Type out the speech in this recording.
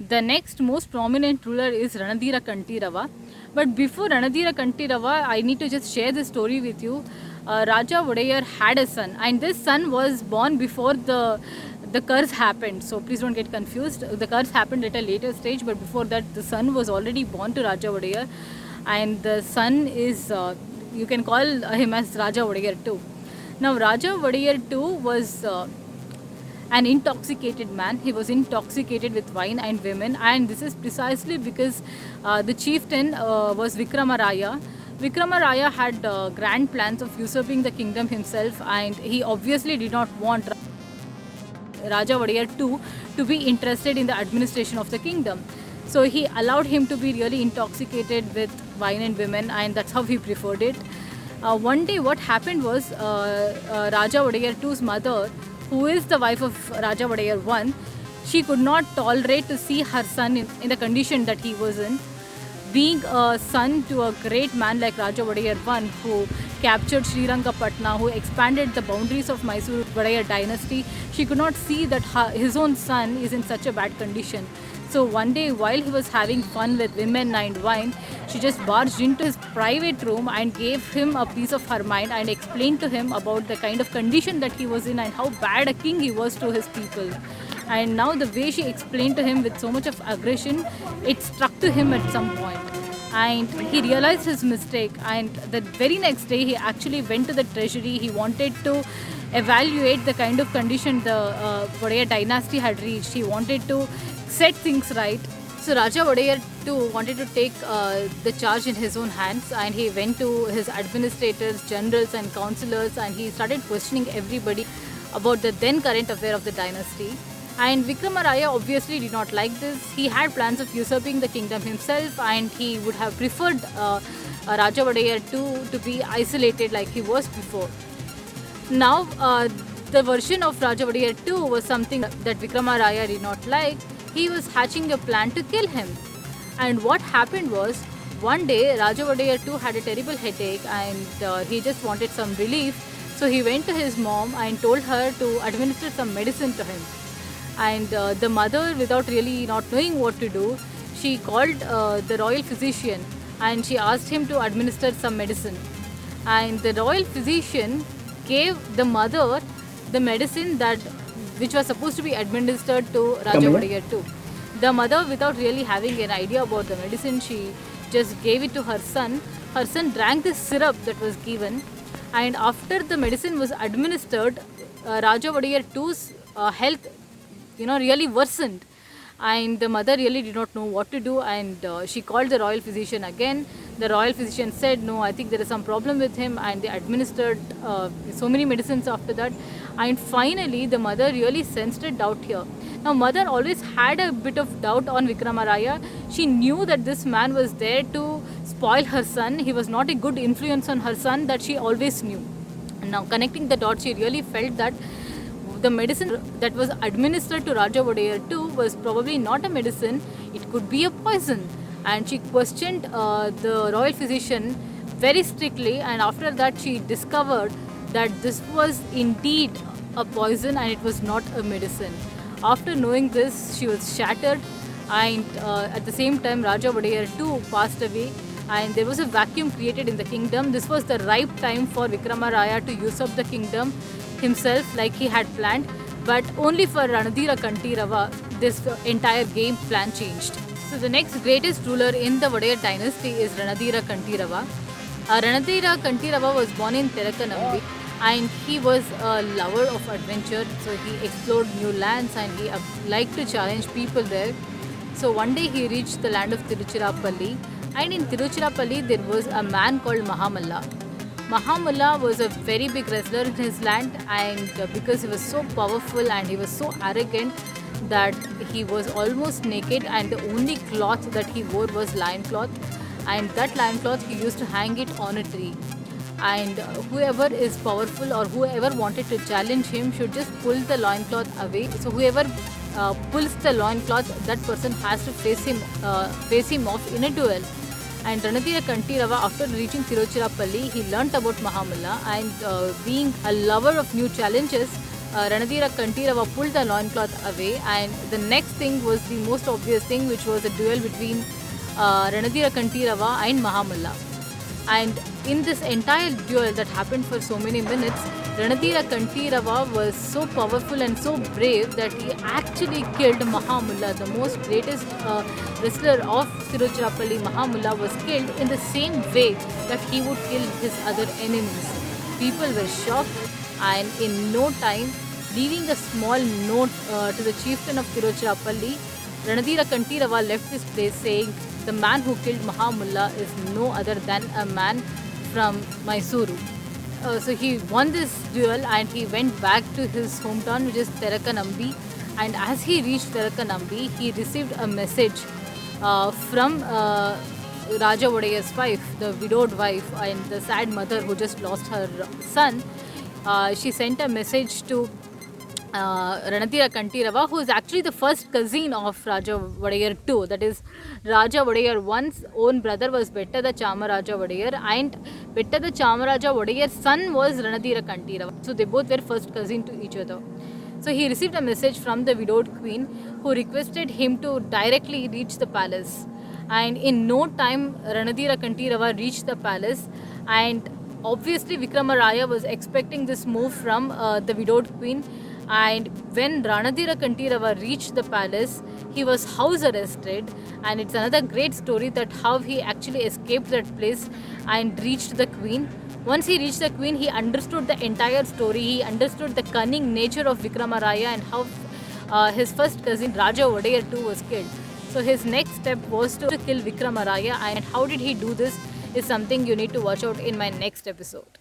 The next most prominent ruler is Ranadira Kantirava. But before Ranadira Kantirava, I need to just share this story with you. Raja Vodayar had a son, and this son was born before the curse happened. So please don't get confused. The curse happened at a later stage, but before that, the son was already born to Raja Vodayar, and the son is you can call him as Raja Vodayar too. Now Raja Vodayar too was an intoxicated man. He was intoxicated with wine and women, and this is precisely because the chieftain was Vikramaraya. Vikramaraya had grand plans of usurping the kingdom himself, and he obviously did not want Raja Vodayar too to be interested in the administration of the kingdom. So he allowed him to be really intoxicated with wine and women, and that's how he preferred it. One day, what happened was Raja Vodayar II's mother, who is the wife of Raja Vodayar I, she could not tolerate to see her son in the condition that he was in. Being a son to a great man like Raja Vodayar I, who captured Srirangapatna, who expanded the boundaries of Mysore Vodayar dynasty, she could not see that his own son is in such a bad condition. So one day, while he was having fun with women and wine, she just barged into his private room and gave him a piece of her mind and explained to him about the kind of condition that he was in and how bad a king he was to his people. And now the way she explained to him with so much of aggression, it struck to him at some point. And he realized his mistake, and the very next day he actually went to the treasury. He wanted to evaluate the kind of condition the Vodayar dynasty had reached. He wanted to set things right. So Raja Vodayar too wanted to take the charge in his own hands, and he went to his administrators, generals and councillors, and he started questioning everybody about the then current affair of the dynasty. And Vikramaraya obviously did not like this. He had plans of usurping the kingdom himself, and he would have preferred Raja Vodayar too to be isolated like he was before. Now, the version of Raja Vodayar too was something that Vikramaraya did not like. He was hatching a plan to kill him. And what happened was, one day Raja Vodayar too had a terrible headache, and he just wanted some relief. So he went to his mom and told her to administer some medicine to him. And the mother, without really not knowing what to do, she called the royal physician and she asked him to administer some medicine. And the royal physician gave the mother the medicine which was supposed to be administered to Raja Vodayar too. The mother, without really having an idea about the medicine, she just gave it to her son. Her son drank this syrup that was given, and after the medicine was administered, Raja Vodayar II's health really worsened, and the mother really did not know what to do, and she called the royal physician again. The royal physician said, no, I think there is some problem with him, and they administered so many medicines after that, and finally the mother really sensed a doubt here. Now mother always had a bit of doubt on Vikramaraya. She knew that this man was there to spoil her son. He was not a good influence on her son, that she always knew. And now connecting the dots, she really felt that the medicine that was administered to Raja Vodayar too was probably not a medicine, it could be a poison. And she questioned the royal physician very strictly, and after that she discovered that this was indeed a poison and it was not a medicine. After knowing this, she was shattered, and at the same time Raja Vodayar too passed away, and there was a vacuum created in the kingdom. This was the ripe time for Vikramaraya to usurp the kingdom himself like he had planned, but only for Ranadira Kantirava this entire game plan changed. So the next greatest ruler in the Vodayar dynasty is Ranadira Kantirava. Ranadira Kantirava was born in Terakanambi, and he was a lover of adventure, so he explored new lands and he liked to challenge people there. So one day he reached the land of Tiruchirappalli, and in Tiruchirappalli there was a man called Mahamalla. Mahamalla was a very big wrestler in his land, and because he was so powerful and he was so arrogant that he was almost naked, and the only cloth that he wore was lion cloth, and that lion cloth he used to hang it on a tree. And whoever is powerful or whoever wanted to challenge him should just pull the loincloth away. So whoever pulls the loincloth, that person has to face him off in a duel. And Ranadira Kantirava, after reaching Tiruchirappalli, he learnt about Mahamalla, and being a lover of new challenges, Ranadira Kantirava pulled the loincloth away, and the next thing was the most obvious thing, which was a duel between Ranadira Kantirava and Mahamulla. And in this entire duel that happened for so many minutes, Ranadira Kantirava was so powerful and so brave that he actually killed Mahamulla, the most greatest wrestler of Tiruchirappalli. Mahamulla was killed in the same way that he would kill his other enemies. People were shocked, and in no time, leaving a small note to the chieftain of Tiruchirappalli, Ranadira Kantirava left this place saying, "The man who killed Mahamulla is no other than a man from Mysuru." So he won this duel and he went back to his hometown, which is Terakanambi. And as he reached Terakanambi, he received a message from Raja Vodayar's wife, the widowed wife, and the sad mother who just lost her son. She sent a message to Ranadira Kantirava, who is actually the first cousin of Raja Vodayar II. That is, Raja Vodayar I's own brother was Bettada Chamaraja Vodayar, and Bettada Chamaraja Vodayar's son was Ranadira Kantirava. So they both were first cousin to each other. So he received a message from the widowed queen, who requested him to directly reach the palace. And in no time, Ranadira Kantirava reached the palace, and obviously Vikramaraya was expecting this move from the widowed queen. And when Ranadira Kantirava reached the palace, he was house arrested, and it's another great story that how he actually escaped that place and reached the queen. Once he reached the queen, he understood the entire story. He understood the cunning nature of Vikramaraya and how his first cousin Raja Vodayar II was killed. So his next step was to kill Vikramaraya, and how did he do this is something you need to watch out in my next episode.